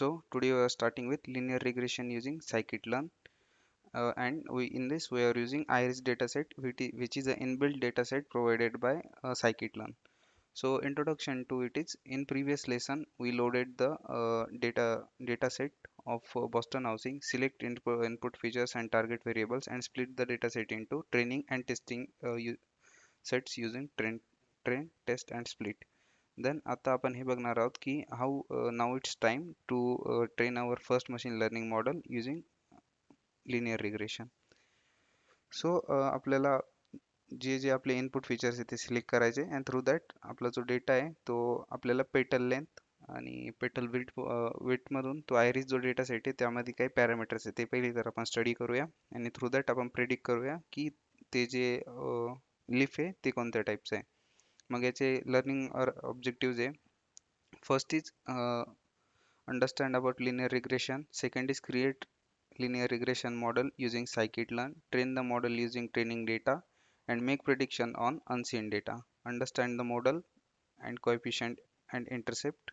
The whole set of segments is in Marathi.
So today we are starting with linear regression using scikit-learn, and in this we are using iris dataset, which is an inbuilt dataset provided by scikit-learn. So introduction to it is, in previous lesson we loaded the dataset of Boston Housing, select input features and target variables, and split the dataset into training and testing sets using train, test and split. Then आता आपण हे बघणार आहोत की how now it's time to train our first machine learning model using linear regression. So आपल्याला जे जे आपले इनपुट फीचर्स आहेत ते सिलेक्ट करायचे अँड थ्रू दॅट आपला जो डेटा आहे तो आपल्याला पेटल लेंथ आणि पेटल विड्थ मधून तो आयरिस जो डेटा सेट आहे त्यामध्ये काही पॅरामीटर्स आहे ते पहिले तर आपण स्टडी करूया आणि थ्रू दॅट आपण प्रेडिक्ट करूया की ते जे लिफ आहे ते कोणत्या टाईपचं आहे. मग याचे लर्निंग ऑब्जेक्टिव्ह आहे. First is understand about linear regression. Second is create linear regression model using scikit-learn. Train the model using training data and make prediction on unseen data. Understand the model and coefficient and intercept.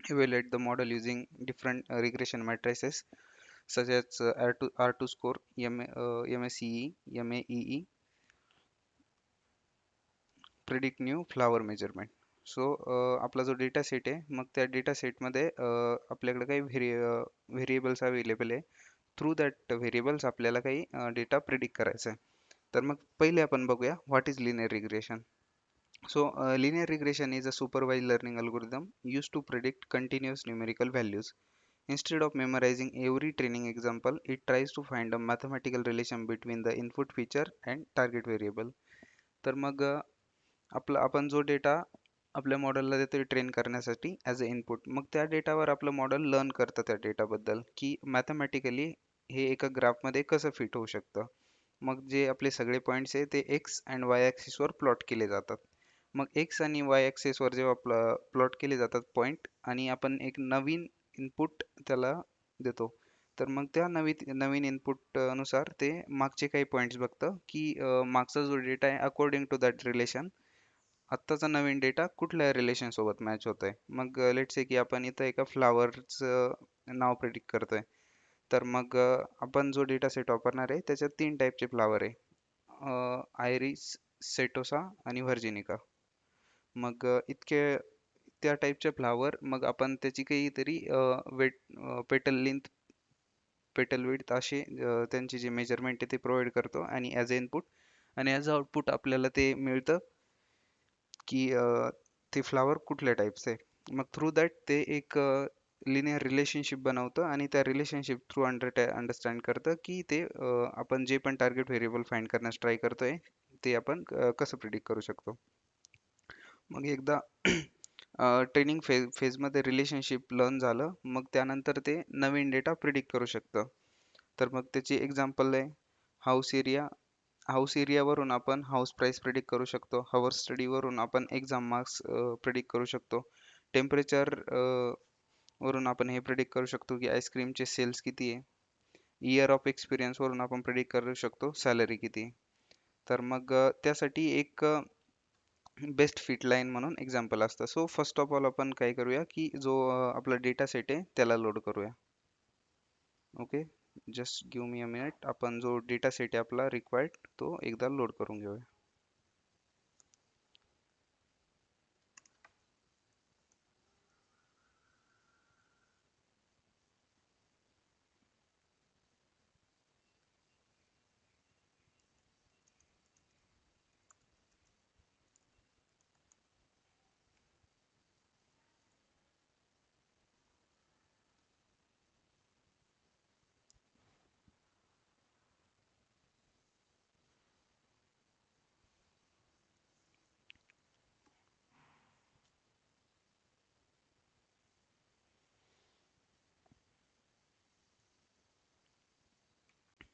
Evaluate the model using different regression matrices such as R2 score, MSEE, MAEE. Predict new flower measurement. So आपला जो डेटा सेट आहे मग त्या डेटा सेटमध्ये आपल्याकडे काही व्हेरिएबल्स अवेलेबल आहे. थ्रू दॅट व्हेरिएबल्स आपल्याला काही डेटा प्रिडिक्ट करायचा आहे. तर मग पहिले आपण बघूया what is linear regression. So linear regression is a supervised learning algorithm used to predict continuous numerical values. Instead of memorizing every training example, it tries to find a mathematical relation between the input feature and target variable. तर मग आपण जो डेटा आपल्या मॉडेलला देतोय ट्रेन करण्यासाठी ॲज अ इनपुट, मग त्या डेटावर आपलं मॉडेल लर्न करतं त्या डेटाबद्दल की मॅथमॅटिकली हे एका ग्राफमध्ये कसं फिट होऊ शकतं. मग जे आपले सगळे पॉईंट्स आहे ते एक्स अँड वाय ॲक्सिसवर प्लॉट केले जातात. मग एक्स आणि वाय ॲक्सिसवर जेव्हा प्लॉट केले जातात पॉईंट आणि आपण एक नवीन इनपुट त्याला देतो, तर मग त्या नवीन इनपुट नुसार ते मागचे काही पॉईंट्स बघतं की मागचा जो डेटा आहे अकॉर्डिंग टू दॅट रिलेशन आत्ताचा नवीन डेटा कुठल्या रिलेशन सोबत मॅच होत आहे. मग लेट्स से की आपण इथं एका फ्लावरचं नाव प्रेडिक्ट करतोय, तर मग आपण जो डेटा सेट वापरणार आहे त्याच्यात 3 टाईपचे फ्लावर आहे, आयरिस, सेटोसा आणि व्हर्जिनिका. मग इतके त्या टाईपचे फ्लावर मग आपण त्याची काहीतरी वेट, पेटल लेंथ, पेटल विड्थ असे त्यांची जे मेजरमेंट आहे ते प्रोव्हाइड करतो आणि ॲज अ इनपुट आणि ॲज अ आउटपुट आपल्याला ते मिळतं की ते फ्लावर कुठल्या टाईपचं आहे. मग थ्रू दॅट ते एक लिनियर रिलेशनशिप बनवतं आणि त्या रिलेशनशिप थ्रू अंडरस्टँड करतं की ते आपण जे पण टार्गेट व्हेरिएबल फाइंड करण्यास ट्राय करतोय ते आपण कसं प्रिडिक्ट करू शकतो. मग एकदा ट्रेनिंग फेजमध्ये रिलेशनशिप लर्न झालं मग त्यानंतर ते नवीन डेटा प्रिडिक्ट करू शकतं. तर मग त्याची एक्झाम्पल आहे हाऊस एरिया. हाऊस एरियावरून आपण हाऊस प्राइस प्रेडिक्ट करू शकतो. हवर स्टडीवरून आपण एक्झाम मार्क्स प्रेडिक्ट करू शकतो. टेम्परेचर वरून आपण हे प्रेडिक्ट करू शकतो की आईस्क्रीमचे सेल्स किती आहे. इयर ऑफ एक्सपिरियन्सवरून आपण प्रेडिक्ट करू शकतो सॅलरी किती आहे. तर मग त्यासाठी एक बेस्ट फिट लाईन म्हणून एक्झाम्पल असतं. सो फर्स्ट ऑफ ऑल आपण काय करूया की जो आपला डेटा सेट आहे त्याला लोड करूया. Okay, just give me a minute. आपण जो डेटा सेट आहे आपला रिक्वायर्ड तो एकदा लोड करून घेऊया.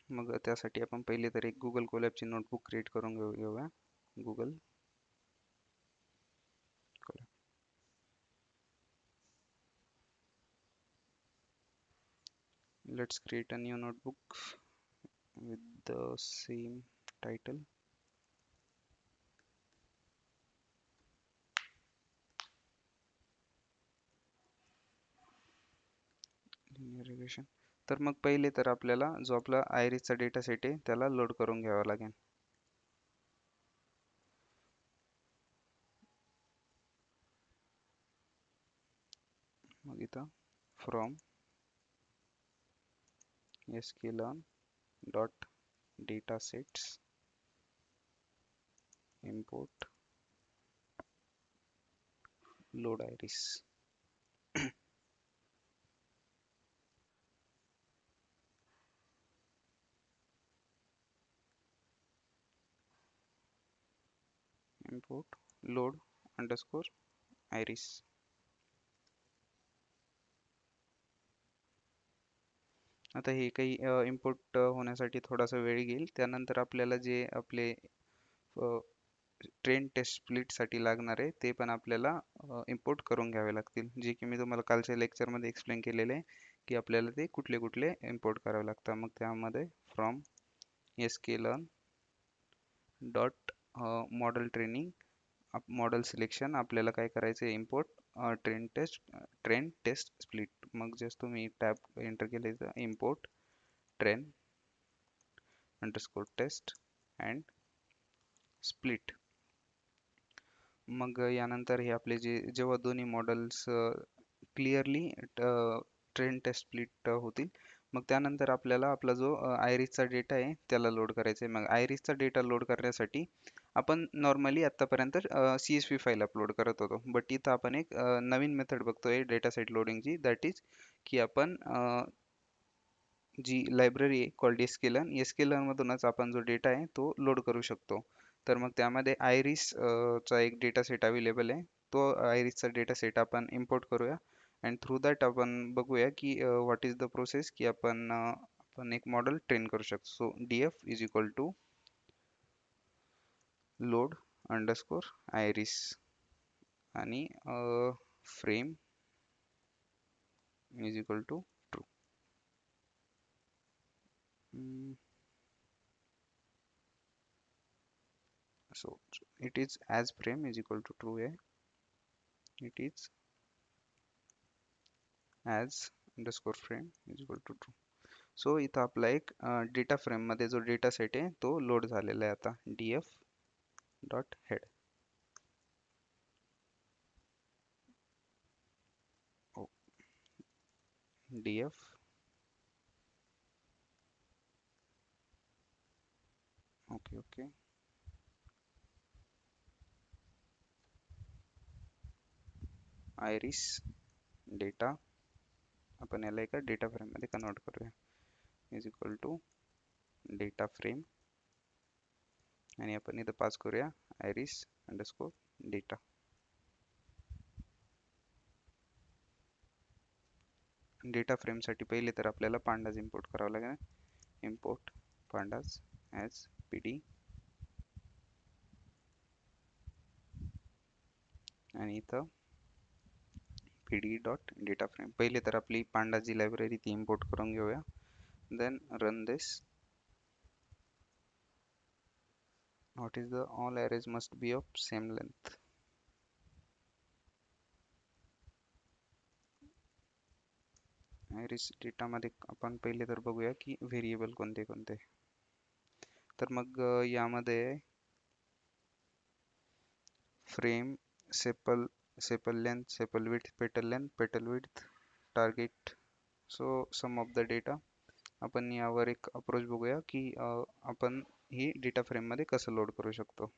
मग त्यासाठी आपण पहिले तर एक गुगल कोलॅबची नोटबुक क्रिएट करून घेऊया. Google let's create a new notebook with the same title. Configuration. तर मग पहिले तर आपल्याला जो आपला आयरिसचा डेटा सेट आहे त्याला लोड करून घ्यावा लागेल. मग इथं from sklearn dot data sets import load iris. import load underscore iris. आता हे काही इम्पोर्ट होण्यासाठी थोडासा वेळ घेईल. त्यानंतर आपल्याला जे आपले ट्रेन टेस्ट स्प्लिट साठी लागणार आहे ते पण आपल्याला इम्पोर्ट करून घ्यावे लागतील, जे की मी तुम्हाला कालच्या लेक्चर मध्ये एक्सप्लेन केलेले आहे की आपल्याला ते कुठले कुठले इम्पोर्ट करावे लागतात. मग त्यामध्ये from sklearn dot model training model selection आपल्याला काय करायचं आहे इम्पोर्ट ट्रेन टेस्ट स्प्लिट. मग जस्ट तुम्ही टॅब एंटर केले तर import train underscore test and split. मग यानंतर हे आपले जेव्हा दोन्ही models clearly train test split होतील मग त्यानंतर आपल्याला आपला जो आयरिसचा डेटा आहे त्याला लोड करायचा आहे. मग आयरिसचा डेटा लोड करण्यासाठी आपण नॉर्मली आतापर्यंत CSV फाईल अपलोड करत होतो, बट इथं आपण एक नवीन मेथड बघतोय डेटा सेट लोडिंगची, दॅट इज की आपण जी लायब्ररी आहे कॉल्ड sklearn मधूनच आपण जो डेटा आहे तो लोड करू शकतो. तर मग त्यामध्ये आयरिस चा एक डेटा सेट अवेलेबल आहे, तो आयरिसचा डेटा सेट आपण इम्पोर्ट करूया अँड थ्रू दॅट आपण बघूया की व्हॉट इज द प्रोसेस की आपण एक मॉडेल ट्रेन करू शकतो. So df is equal to load underscore iris आणि frame is equal to true. So it is as frame is equal to true है, it is as underscore frame is equal to true. So इथं आपला एक डेटा फ्रेम मध्ये जो डेटा सेट आहे तो लोड झालेला आहे आता df dot head. df okay iris data आपण याला एका डेटा फ्रेम मध्ये कन्वर्ट करूया is equal to data frame आणि आपण इथं पास करूया iris underscore data. Data frame साठी पहिले तर आपल्याला पांडाज इम्पोर्ट करावा लागेल. इम्पोर्ट pandas as pd आणि इथं pd डॉट डेटा फ्रेम. पहिले तर आपली pandas जी लायब्ररी ती इम्पोर्ट करून घेऊया, then run this. what is the all arrays must be of same length. arrays data मध्ये आपण पहिले तर बघूया की व्हेरिएबल कोणते कोणते. तर मग यामध्ये frame sepal length sepal width petal width target. So some of the data आपण यावर एक अप्रोच बघूया की आपण ही डेटा फ्रेम मध्ये कसं लोड करू शकतो.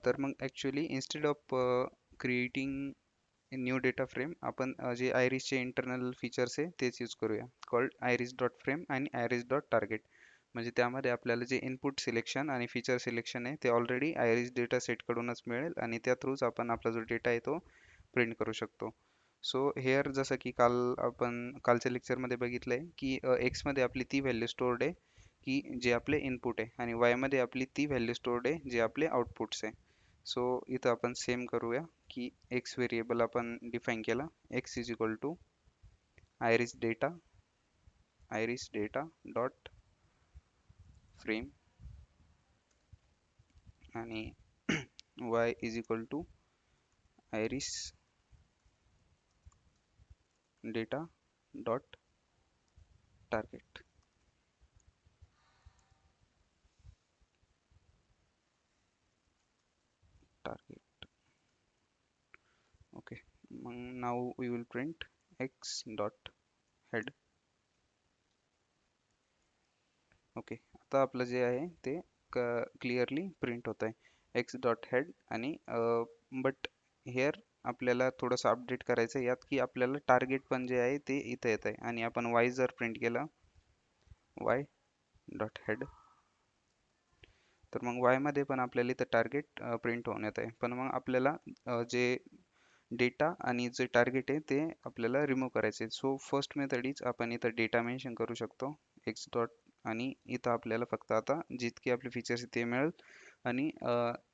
तर मग actually instead of creating new data frame आपण जे आयरिसचे इंटरनल फीचर्स आहे तेच यूज करूया, कॉल्ड आयरिस डॉट फ्रेम आणि आयरिस डॉट टार्गेट. म्हणजे त्यामध्ये आपल्याला जे इनपुट सिलेक्शन आणि फीचर सिलेक्शन आहे ते ऑलरेडी आयरिस डेटा सेट कडूनच मिळेल आणि त्या थ्रूच आपण आपला जो डेटा आहे तो प्रिंट करू शकतो. सो हेअर जसं की आपण कालच्या लेक्चरमध्ये बघितलंय की एक्स मध्ये आपली ती व्हॅल्यू स्टोर्ड आहे की जे आपले इनपुट आहे आणि वाय मध्ये आपली ती व्हॅल्यू स्टोर्ड आहे जे आपले आउटपुट्स आहे. सो इथं आपण सेम करूया की एक्स व्हेरिएबल आपण डिफाईन केला, X is equal to iris data dot frame आणि y is equal to iris data dot target. Target. Okay. Now we will print x dot head. Okay, आता आपलं जे आहे ते क्लिअरली प्रिंट होत आहे एक्स डॉट हेड. आणि बट हेअर आपल्याला थोडंसं अपडेट करायचं यात की आपल्याला टार्गेट पण जे आहे ते इथं येत आहे. आणि आपण वाय जर प्रिंट केलं वाय डॉट हेड, तर मग वाय मध्ये पण आपल्याला इथं टार्गेट प्रिंट होऊन येत आहे. पण मग आपल्याला जे डेटा आणि जे टार्गेट आहे ते आपल्याला रिमूव्ह करायचे. सो फर्स्ट मेथड इज आपण इथं डेटा मेन्शन करू शकतो एक्स डॉट, आणि इथं आपल्याला फक्त आता जितके आपले फीचर्स ते मिळेल. आणि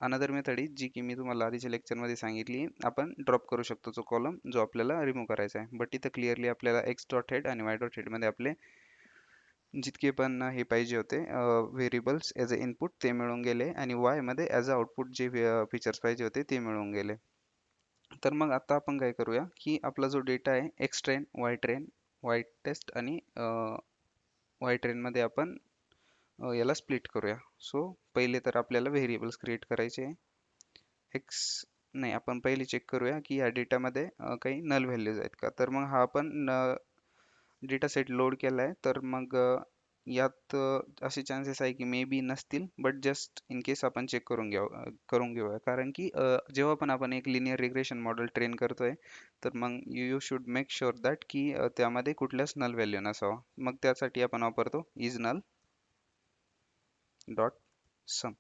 अनदर मेथड इज जी की मी तुम्हाला आधीच्या लेक्चरमध्ये सांगितली, आपण ड्रॉप करू शकतो जो कॉलम जो आपल्याला रिमूव्ह करायचा आहे. बट इथं क्लिअरली आपल्याला एक्स डॉट हेड आणि वाय डॉट हेडमध्ये आपले जितके पण हे पाहिजे होते व्हेरिएबल्स ॲज अ इनपुट ते मिळून गेले, आणि वाय मध्ये ॲज अ आउटपुट जे फीचर्स पाहिजे होते ते मिळून गेले. तर मग आता आपण काय करूया की आपला जो डेटा आहे एक्स ट्रेन, वाय टेस्ट आणि वाय ट्रेन मध्ये आपण याला स्प्लिट करूया. सो पहिले तर आपल्याला व्हेरिएबल्स क्रिएट करायचे. एक्स नाही, आपण पहिले चेक करूया की या डेटामध्ये काही नल व्हॅल्यूज आहेत का. तर मग हा आपण डेटा सेट लोड केला आहे, तर मग यात असे चान्सेस आहे की मे बी नसतील, बट जस्ट इन केस आपण चेक करून घेऊया. कारण की जेव्हा पण आपण एक लिनियर रिग्रेशन मॉडेल ट्रेन करतोय, तर मग you should make sure that की त्यामध्ये कुठल्याच नल व्हॅल्यू नसावा. मग त्यासाठी आपण वापरतो इज नल डॉट सम.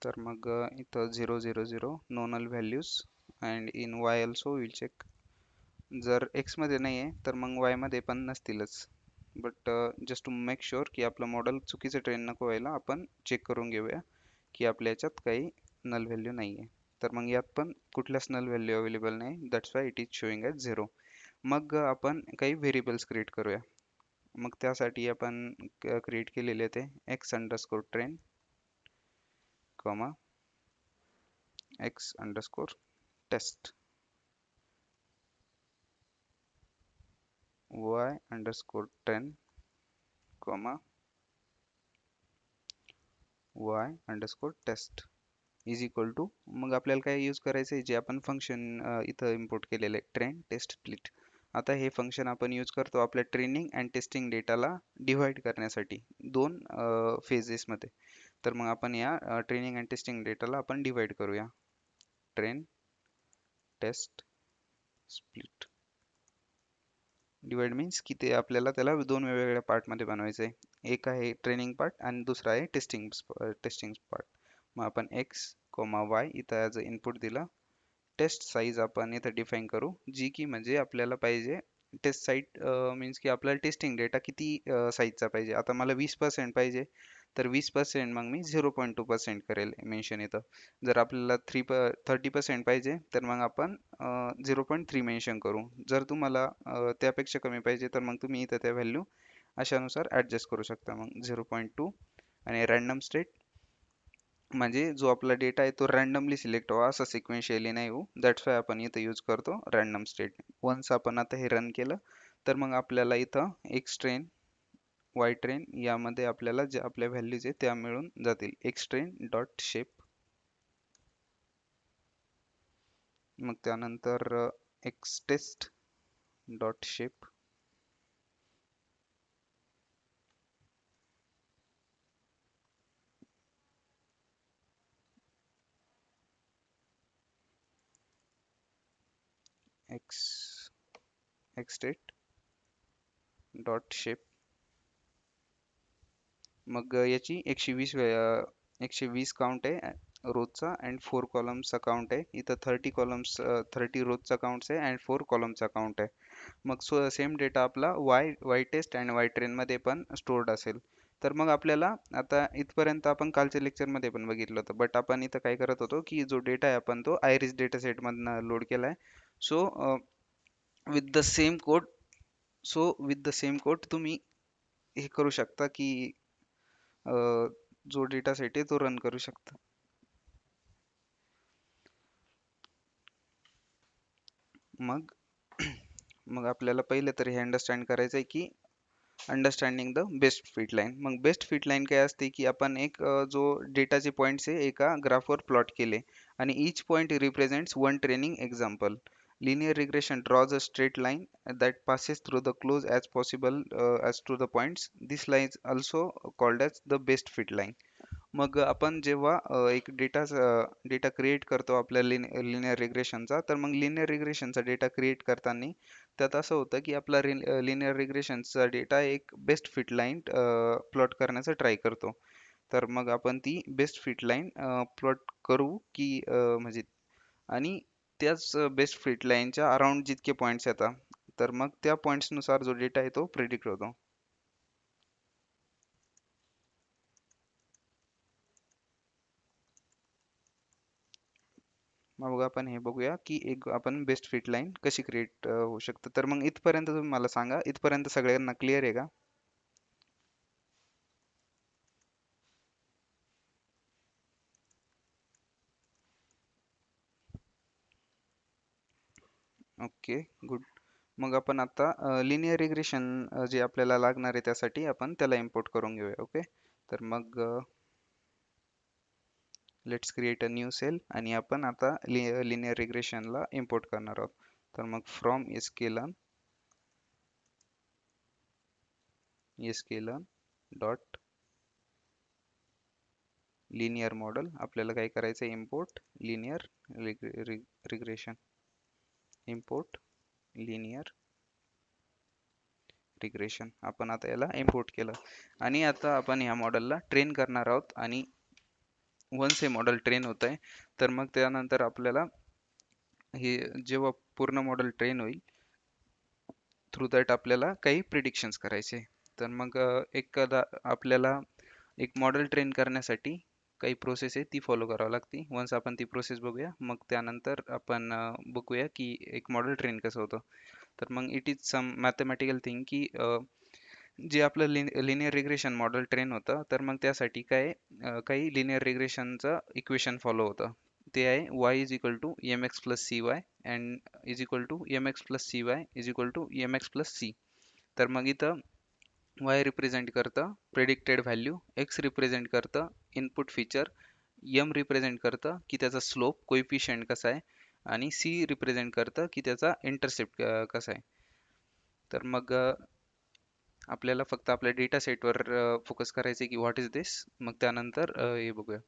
तर मग इथं 0 0 0 no null values, and in Y also will check. जर एक्स मध्ये नाही आहे तर मग वाय मध्ये पण नसतीलच. But just to make sure की आपलं मॉडेल चुकीचं ट्रेन नको व्हायला, आपण चेक करून घेऊया की आपल्या याच्यात काही नल व्हॅल्यू नाही आहे. तर मग यात पण कुठल्याच नल व्हॅल्यू अवेलेबल नाही, that's why it is showing as 0. मग आपण काही व्हेरिएबल्स क्रिएट करूया. मग त्यासाठी आपण क्रिएट केलेले ते X underscore train comma X underscore test, Y underscore train comma Y underscore test is equal to. मग आपल्याला काय यूज करायचं आहे, जे आपण फंक्शन इथं इम्पोर्ट केलेलं आहे ट्रेन टेस्ट स्प्लिट. आता हे फंक्शन आपण यूज करतो आपल्या ट्रेनिंग अँड टेस्टिंग डेटाला डिव्हाइड करण्यासाठी दोन फेजेसमध्ये. तर मग आपण या ट्रेनिंग अँड टेस्टिंग डेटाला आपण डिव्हाइड करूया. Train test split. Divide means की ते आपल्याला त्याला दोन वेगवेगळ्या पार्टमध्ये बनवायचं आहे. एक आहे ट्रेनिंग पार्ट आणि दुसरा आहे टेस्टिंग पार्ट. मग आपण एक्स कोमा वाय इथं ॲज अ इनपुट दिला. टेस्ट साईज आपण इथं डिफाईन करू, जी की म्हणजे आपल्याला पाहिजे टेस्ट साईट मीन्स की आपल्याला टेस्टिंग डेटा किती साईजचा पाहिजे. आता मला 20% पाहिजे, तर 20% मग मी 0.2% करेल मेन्शन इथं. जर आपल्याला 30% पाहिजे तर मग आपण 0.3 मेन्शन करू. जर तुम्हाला त्यापेक्षा कमी पाहिजे तर मग तुम्ही इथं त्या व्हॅल्यू अशानुसार ॲडजस्ट करू शकता. मग 0.2. आणि रँडम स्टेट म्हणजे जो आपला डेटा आहे तो रँडमली सिलेक्ट व्हावा, असं सिक्वेन्शियली नाही हो. दॅट्स वाय आपण इथं यूज करतो रँडम स्टेट. वन्स आपण आता हे रन केलं तर मग आपल्याला इथं एक्स ट्रेन वाय ट्रेन यामध्ये आपल्याला जे आपल्या व्हॅल्यूज आहेत त्या मिळून जातील. एक्स ट्रेन डॉट शेप, मग त्यानंतर X test dot shape, X X test dot shape. मग याची 120 काउंट आहे रोजचा अँड 4 कॉलम्सचा काउंट आहे. इथं 30 रोजचा काउंट्स आहे अँड 4 कॉलमचा काउंट आहे. मग सेम डेटा आपला Y test and Y train मध्ये पण स्टोर्ड असेल. तर मग आपल्याला आता इथपर्यंत आपण कालच्या लेक्चरमध्ये पण बघितलं होतं, बट आपण इथं काय करत होतो की जो डेटा आहे आपण तो आयरिस डेटा सेटमधनं लोड केला आहे. So with the same code with the same code तुम्ही हे करू शकता की जो डेटा सेट आहे तो रन करू शकता. मग मग आपल्याला पहिलं तर हे अंडरस्टँड करायचं आहे की understanding the best fit line. मग बेस्ट फिट लाईन काय असते की आपण एक जो डेटाचे पॉईंट्स आहे एका ग्राफवर प्लॉट केले आणि each point represents one training example. Linear regression draws a straight line that passes through the close as possible as to the points. This line is also called as the best fit line. मग आपण जेव्हा एक डेटा क्रिएट करतो आपल्या लिनियर रिग्रेशनचा, तर मग लिनियर रिग्रेशनचा डेटा क्रिएट करताना त्यात असं होतं की आपला लिनियर रिग्रेशनचा डेटा एक बेस्ट फिट लाईन प्लॉट करण्याचा ट्राय करतो. तर मग आपण ती बेस्ट फिट लाईन प्लॉट करू की म्हणजे आणि त्याच बेस्ट फिट लाईनच्या अराउंड जितके पॉईंट्स येतात, तर मग त्या पॉईंट्सनुसार जो डेटा आहे तो प्रिडिक्ट होतो. मग आपण हे बघूया की एक आपण बेस्ट फिट लाईन कशी क्रिएट होऊ शकते. तर मग इथपर्यंत तुम्ही मला सांगा, इथपर्यंत सगळ्यांना क्लिअर आहे का? Okay, good. मग आपण आता लिनियर रिग्रेशन जे आपल्याला लागणार आहे त्यासाठी आपण त्याला इम्पोर्ट करून घेऊया. ओके, तर मग let's create a new cell आणि आपण आता लिनियर रिग्रेशनला इम्पोर्ट करणार आहोत. तर मग from sklearn dot linear model आपल्याला काय करायचं आहे, import linear regression, import linear regression. आपण आता याला इम्पोर्ट केलं आणि आता आपण ह्या मॉडेलला ट्रेन करणार आहोत आणि वन्स हे मॉडेल ट्रेन होत आहे, तर मग त्यानंतर आपल्याला हे जेव्हा पूर्ण मॉडेल ट्रेन होईल थ्रू दॅट आपल्याला काही प्रिडिक्शन्स करायचे. तर मग एखादा आपल्याला एक मॉडेल ट्रेन करण्यासाठी काही प्रोसेस आहे ती फॉलो करावी लागते. वन्स आपण ती प्रोसेस बघूया, मग त्यानंतर आपण बघूया की एक मॉडेल ट्रेन कसं होतं. तर मग it is some mathematical thing की जे आपलं लिनियर रिग्रेशन मॉडेल ट्रेन होतं, तर मग त्यासाठी काय काही लिनियर रिग्रेशनचं इक्वेशन फॉलो होतं. ते आहे y is equal to m x plus c y and is equal to m x plus c y is equal to m x plus c. तर मग इथं y रिप्रेझेंट करतं प्रेडिक्टेड व्हॅल्यू, x रिप्रेझेंट करतं इनपुट फीचर, m रिप्रेझेंट करतं की त्याचा स्लोप कोइफिशियंट कसा आहे आणि c रिप्रेझेंट करतं की त्याचा इंटरसेप्ट कसा आहे. तर मग आपल्याला फक्त आपल्या डेटा सेटवर फोकस करायचं आहे की व्हॉट इज दिस. मग त्यानंतर हे बघूया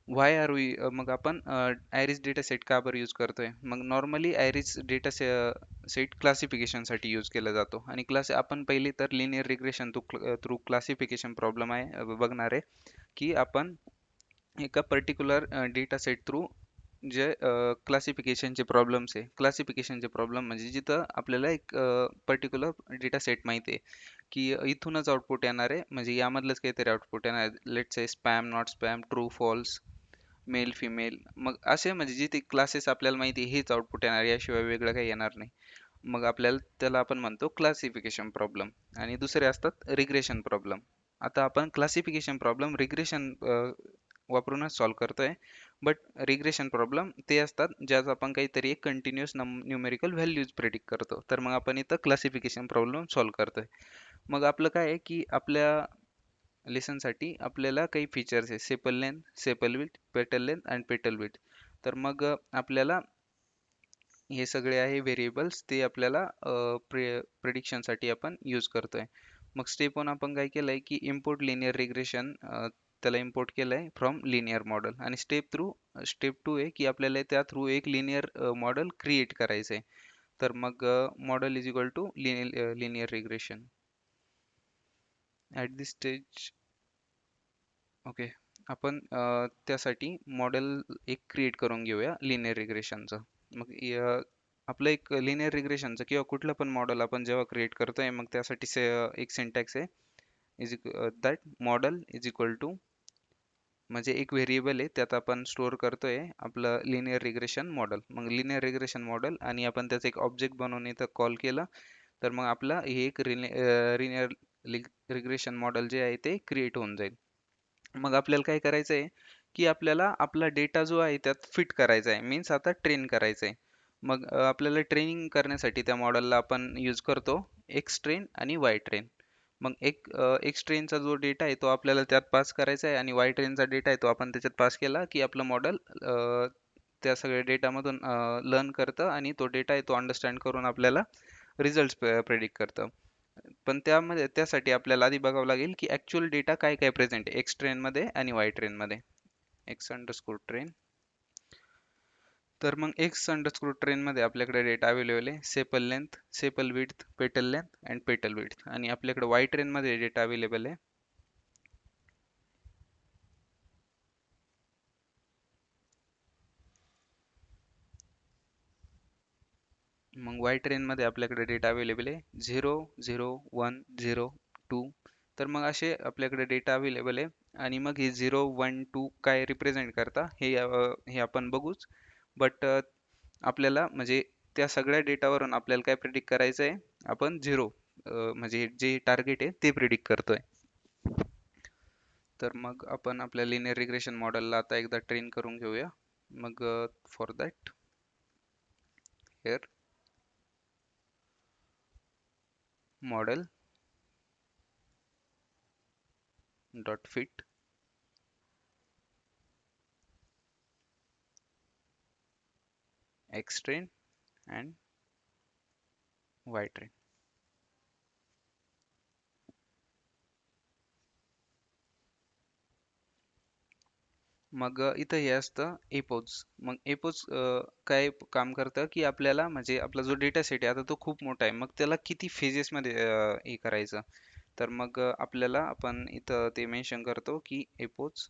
वाय आर वी. मग आपण आयरिस डेटा सेट का बरं यूज करतोय. मग नॉर्मली आयरिस डेटा सेट क्लासिफिकेशनसाठी यूज केला जातो आणि आपण पहिली तर linear regression through classification problem आहे बघणार आहे की आपण एका पर्टिक्युलर डेटा सेट थ्रू जे क्लासिफिकेशनचे प्रॉब्लेम्स आहे. क्लासिफिकेशनचे प्रॉब्लेम म्हणजे जिथं आपल्याला एक पर्टिक्युलर डेटा सेट माहिती आहे की इथूनच आउटपुट येणार आहे, म्हणजे यामधलंच काहीतरी आउटपुट येणार आहे. Let's say spam, not spam, true false, male female. मग असे म्हणजे जिथे क्लासेस आपल्याला माहिती आहे हेच आउटपुट येणार, याशिवाय वेगळं काही येणार नाही. मग आपल्याला त्याला आपण म्हणतो क्लासिफिकेशन प्रॉब्लेम. आणि दुसरे असतात रिग्रेशन प्रॉब्लेम. आता आपण क्लासिफिकेशन प्रॉब्लेम रिग्रेशन वापरूनच सॉल्व्ह करतोय, बट रिग्रेशन प्रॉब्लेम ते असतात ज्यात आपण काहीतरी एक कंटिन्युअस न्यूमेरिकल व्हॅल्यूज प्रेडिक्ट करतो. तर मग आपण इथं क्लासिफिकेशन प्रॉब्लेम सॉल्व्ह करतोय. मग आपलं काय आहे की आपल्या लेसनसाठी आपल्याला काही फीचर्स आहे, सेपल लेंथ, सेपल विड्थ, पेटल लेंथ अँड पेटल विड्थ. तर मग आपल्याला हे सगळे आहे व्हेरिएबल्स, ते आपल्याला प्रेडिक्शनसाठी आपण यूज करतोय. मग स्टेप 1 आपण काय केलंय की इम्पोर्ट लिनियर रिग्रेशन, त्याला इम्पोर्ट केलंय फ्रॉम लिनियर मॉडेल. आणि स्टेप 2 आहे की आपल्याला त्या थ्रू एक लिनियर मॉडेल क्रिएट करायचं आहे. तर मग model is equal to linear regression at this stage. Okay, आपण त्यासाठी मॉडेल एक क्रिएट करून घेऊया लिनियर रिग्रेशनचं. मग आपलं एक लिनियर रिग्रेशनचं किंवा कुठलं पण मॉडेल आपण जेव्हा क्रिएट करतोय, मग त्यासाठी एक सिंटॅक्स आहे, is that model is equal to, म्हणजे एक व्हेरिएबल आहे त्यात आपण स्टोअर करतोय आपलं लिनियर रिग्रेशन मॉडेल. मग लिनियर रिग्रेशन मॉडेल आणि आपण त्याचं एक ऑब्जेक्ट बनवून इथं कॉल केलं, तर मग आपलं हे एक लिनियर रिग्रेशन मॉडेल जे आहे ते क्रिएट होऊन जाईल. मग आपल्याला काय करायचं आहे की आपल्याला आपला डेटा जो आहे त्यात फिट करायचा आहे, मीन्स आता ट्रेन करायचा आहे. मग आपल्याला ट्रेनिंग करण्यासाठी त्या मॉडेलला आपण यूज करतो एक्स ट्रेन आणि वाय ट्रेन. मग एक्स ट्रेनचा जो डेटा आहे तो आपल्याला त्यात पास करायचा आहे आणि वाय ट्रेनचा डेटा आहे तो आपण त्याच्यात पास केला की आपलं मॉडेल त्या सगळ्या डेटामधून लर्न करतं आणि तो डेटा आहे तो अंडरस्टँड करून आपल्याला रिझल्ट प्रेडिक्ट करतं. पण त्यासाठी आपल्याला आधी बघावं लागेल की ऍक्च्युअल डेटा काय काय प्रेझेंट आहे एक्स ट्रेन मध्ये आणि वाय ट्रेन मध्ये. X underscore train. तर मग एक्स अंडरस्कोर ट्रेन मध्ये आपल्याकडे डेटा अवेलेबल आहे सेपल लेंथ, सेपल विड्थ, पेटल लेंथ अँड पेटल विड्थ. आणि आपल्याकडे वाय ट्रेन मध्ये डेटा अवेलेबल आहे मग वाय ट्रेन मध्ये आपल्याकडे डेटा अवेलेबल आहे 0 0 1 0 2. तर मग असे आपल्याकडे डेटा अवेलेबल आहे आणि मग हे 0 1 2 काय रिप्रेझेंट करता हे आपण बघूच. बट आपल्याला म्हणजे त्या सगळ्या डेटावरून आपल्याला काय प्रिडिक्ट करायचं आहे, आपण 0 म्हणजे जे टार्गेट आहे ते प्रिडिक्ट करतोय. तर मग आपण आपल्या लिनियर रिग्रेशन मॉडेलला आता एकदा ट्रेन करून घेऊया. मग for that hair model dot fit x train and Y train. मग इथं हे असतं एपोज. मग एपोज काय काम करतं की आपल्याला म्हणजे आपला जो डेटा सेट आहे आता तो खूप मोठा आहे, मग त्याला किती फेजेस मध्ये हे करायचं. तर मग आपल्याला आपण इथं ते मेन्शन करतो की एपोज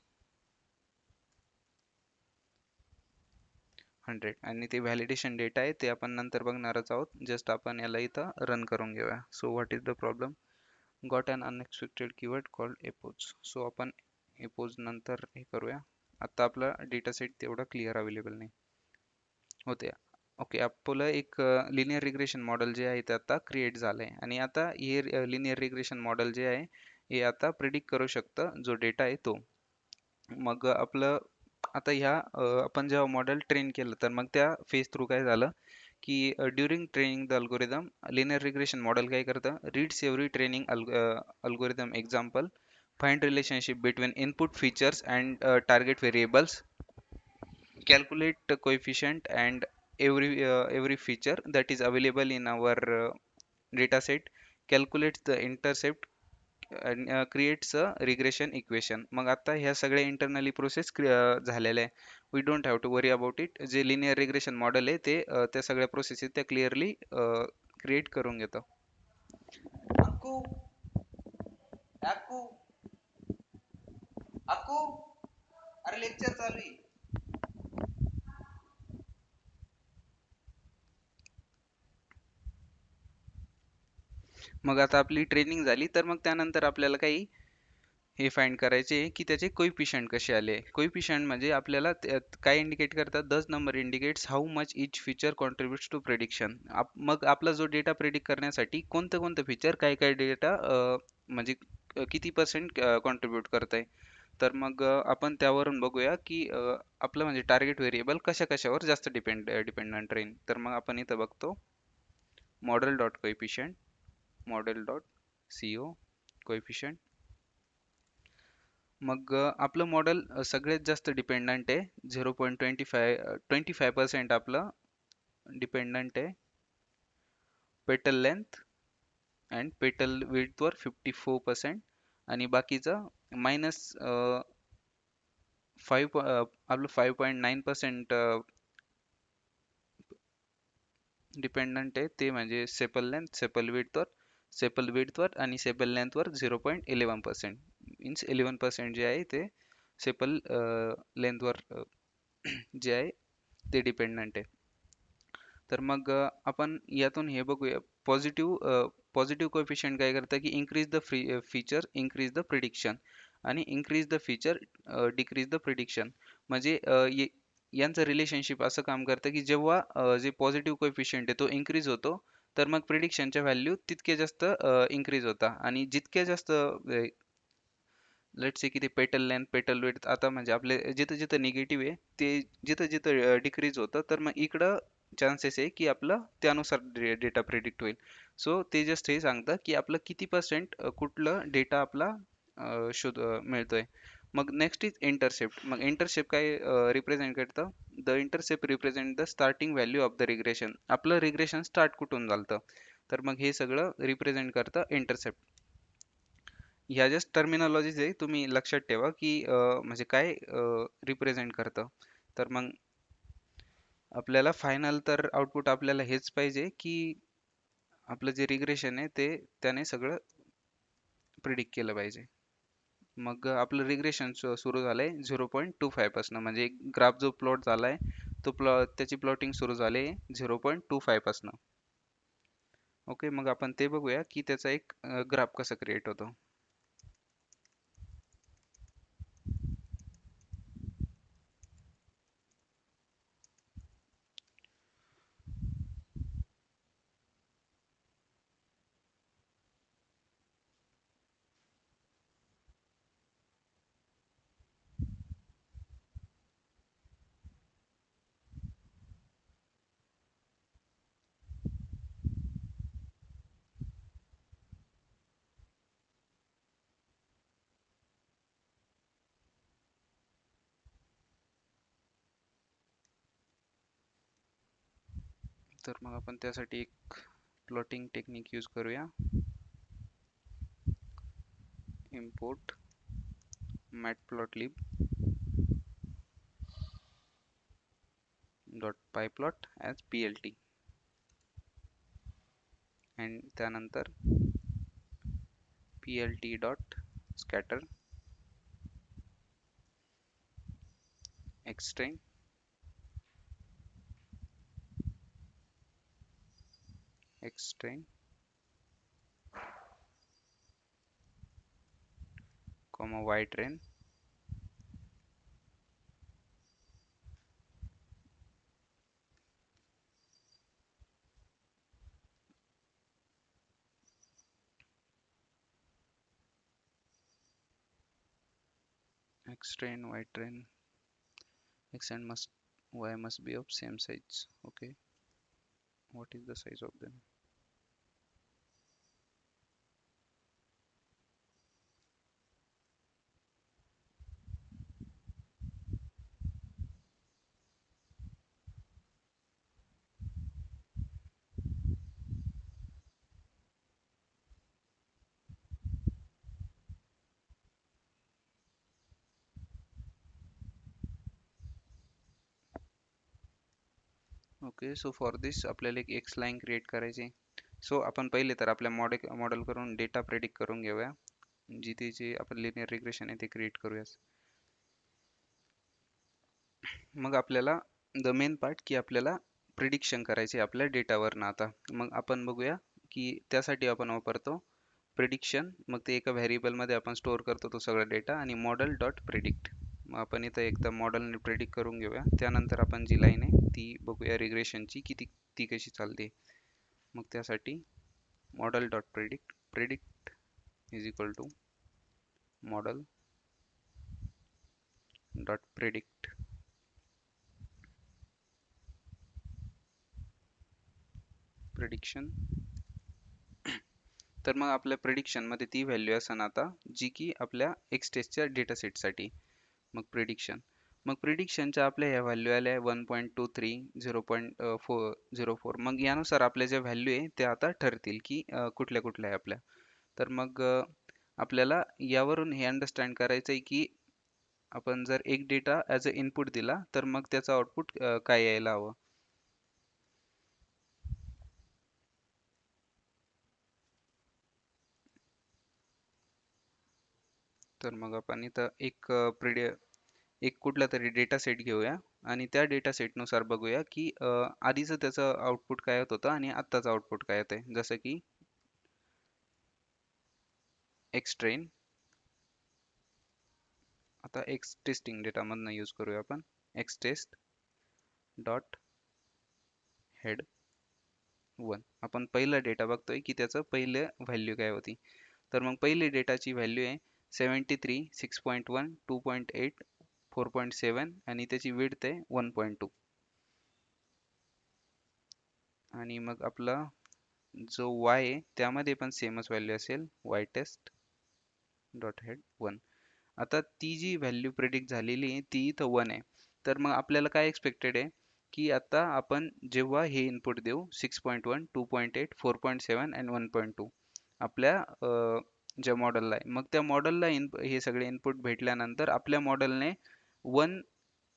100 आणि ते व्हॅलिडेशन डेटा आहे ते आपण नंतर बघणारच आहोत. जस्ट आपण याला इथं रन करून घेऊया. So what is the problem, got an unexpected keyword called epochs. So आपण एपोज नंतर हे करूया. आता आपला डेटा सेट तेवढा क्लिअर अवेलेबल नाही होते. ओके, आपलं एक लिनियर रिग्रेशन मॉडेल जे आहे ते आता क्रिएट झालंय आणि आता हे लिनियर रिग्रेशन मॉडेल जे आहे हे आता प्रिडिक्ट करू शकतं जो डेटा आहे तो. मग आपलं आता आपण जेव्हा मॉडेल ट्रेन केलं तर मग त्या फेज थ्रू काय झालं की during training the algorithm linear regression model काय करतं, reads every training algorithm example, find relationship between input features and target variables, calculate the coefficient and every feature that is available in our data set, calculates the intercept and creates a regression equation. मग आता ह्या सगळ्या इंटरनली प्रोसेस झालेल्या आहे. We don't have to worry about it. जे लिनियर रिग्रेशन मॉडेल आहे ते त्या सगळ्या प्रोसेस त्या क्लिअरली क्रिएट करून घेतं. अक्कू अक्कू अक्कू अरे लेक्चर चालू आहे. मग आता आपली ट्रेनिंग झाली तर मग त्यानंतर आपल्याला काही हे फाइंड करायचे की त्याचे कोइफिशियंट कसे आले. कोइफिशियंट म्हणजे आपल्याला काय इंडिकेट करतात, this number indicates how much each feature contributes to prediction. मग आपला जो डेटा प्रेडिक्ट करण्यासाठी कोणतं कोणतं फीचर काय काय डेटा म्हणजे किती पर्सेंट कॉन्ट्रीब्यूट करत आहे. तर मग आपण त्यावरून बघूया की आपलं म्हणजे टार्गेट व्हेरिएबल कशा कशावर जास्त डिपेंडंट राहील. तर मग आपण इथं बघतो model dot coefficient, model dot CO coefficient. मग आपलं मॉडेल सगळ्यात जास्त डिपेंडंट आहे 0.25% आपलं डिपेंडंट आहे पेटल लेंथ अँड पेटल विड्थ वर 54% आणि बाकीचं मायनस 5 आपलं 5.9% डिपेंडंट आहे ते म्हणजे सेपल लेंथ, सेपल विड्थ वर आणि सेपल लेंथ वर 0.11%. मीन्स 11% जे आहे ते सेपल लेंथ वर जे आहे ते डिपेंडंट आहे. तर मग आपण यातून हे बघूया पॉझिटिव्ह कोएफिशियंट काय करतं की increase the feature increase the prediction आणि increase the feature decrease the prediction. म्हणजे यांचं रिलेशनशिप असं काम करतं की जेव्हा जे पॉझिटिव्ह कोएफिशियंट आहे तो इन्क्रीज होतो तर मग प्रिडिक्शनच्या व्हॅल्यू तितके जास्त इन्क्रीज होता आणि जितके जास्त लेट्स से की ते पेटल लेंथ पेटल विड्थ आता म्हणजे आपले जिथं जिथं निगेटिव्ह आहे ते जिथं जिथं डिक्रीज होतं तर मग इकडं चान्सेस आहे की आपलं त्यानुसार डेटा प्रिडिक्ट होईल. सो ते जस्ट हे सांगतं की आपलं किती पर्सेंट कुठलं डेटा आपला मिळतोय. मग नेक्स्ट इज इंटरसेप्ट. मग इंटरसेप्ट काय रिप्रेझेंट करतं? The intercept represent the starting value of the regression. आपलं रिग्रेशन स्टार्ट कुठून झालं, तर मग हे सगळं रिप्रेझेंट करतं इंटरसेप्ट. ह्या जस्ट टर्मिनॉलॉजीज आहे, तुम्ही लक्षात ठेवा की म्हणजे काय रिप्रेझेंट करतं. तर मग आपल्याला फायनल तर आउटपुट आपल्याला हेच पाहिजे की आपलं जे रिग्रेशन आहे ते त्याने सगळं प्रिडिक्ट केलं पाहिजे. मग आपलं रिग्रेशन सुरू झालंय 0.25 पासून, म्हणजे ग्राफ जो प्लॉट झालाय तो त्याची प्लॉटिंग सुरू झाली 0.25 पासून. ओके, मग आपण ते बघूया की त्याचा एक ग्राफ कसा क्रिएट होतो. तर मग आपण त्यासाठी एक प्लॉटिंग टेक्निक यूज करूया. Import matplotlib dot pyplot as plt and त्यानंतर plt dot scatter xtrain xtrain ytrain xtrain ytrain x and y must be of same size. Okay, what is the size of them? Okay, so for this आपल्याला एक एक्स लाईन क्रिएट करायची. सो आपण पहिले तर आपल्या मॉडेल करून डेटा प्रेडिक्ट करून घेऊया, जिथे जे आपण लिनियर रिग्रेशन आहे ते क्रिएट करूया. मग आपल्याला द मेन पार्ट की आपल्याला प्रिडिक्शन करायचे आपल्या डेटावरनं. आता मग आपण बघूया की त्यासाठी आपण वापरतो प्रिडिक्शन. मग ते एका व्हेरिएबलमध्ये आपण स्टोअर करतो तो सगळा डेटा, आणि मॉडेल डॉट प्रिडिक्ट. मग आपण इथं एकदा मॉडेलने प्रिडिक्ट करून घेऊया. त्यानंतर आपण जी लाईन आहे ती बघूया रिग्रेशनची की ती कशी चालते. मग त्यासाठी model dot predict predict is equal to model dot predict prediction. तर मग आपल्या प्रिडिक्शन मध्ये ती व्हॅल्यू असेल आता जी की आपल्या एक्स टेस्टच्या डेटा सेटसाठी. मग प्रिडिक्शन, मग प्रिडिक्शनच्या आपल्या ह्या व्हॅल्यू आल्या 1.23 0.4. मग यानुसार आपल्या ज्या व्हॅल्यू आहे त्या आता ठरतील की कुठल्या कुठल्या आहे आपल्या. तर मग आपल्याला यावरून हे अंडरस्टँड करायचं आहे की आपण जर एक डेटा ॲज अ इनपुट दिला तर मग त्याचं आउटपुट काय यायला हवं. तर मग आपण इथं एक कुठला तरी डेटा सेट घेऊया आणि त्या डेटा सेटनुसार बघूया की आधीचं त्याचं आउटपुट काय येत होतं आणि आत्ताचं आउटपुट काय येतंय. जसं की एक्स ट्रेन, आता एक्स टेस्टिंग डेटामधनं यूज करूया आपण. X test dot head 1. आपण पहिला डेटा बघतोय की त्याचं पहिलं व्हॅल्यू काय होती. तर मग पहिली डेटाची व्हॅल्यू आहे 73, 6.1, 2.8, 4.7 आणि त्याची विड्थ आहे 1.2. आणि मग आपला जो y आहे त्यामध्ये पण सेमच व्हॅल्यू असेल y टेस्ट डॉट हेड 1. आता ती जी व्हॅल्यू प्रेडिक्ट झालेली आहे ती इथं 1 आहे. तर मग आपल्याला काय एक्सपेक्टेड आहे की आता आपण जेव्हा हे इनपुट देऊ 6.1, 2.8, 4.7 आणि 1.2 आपल्या ज्या मॉडेलला आहे, मग त्या मॉडेलला हे सगळे इनपुट भेटल्यानंतर आपल्या मॉडेलने 1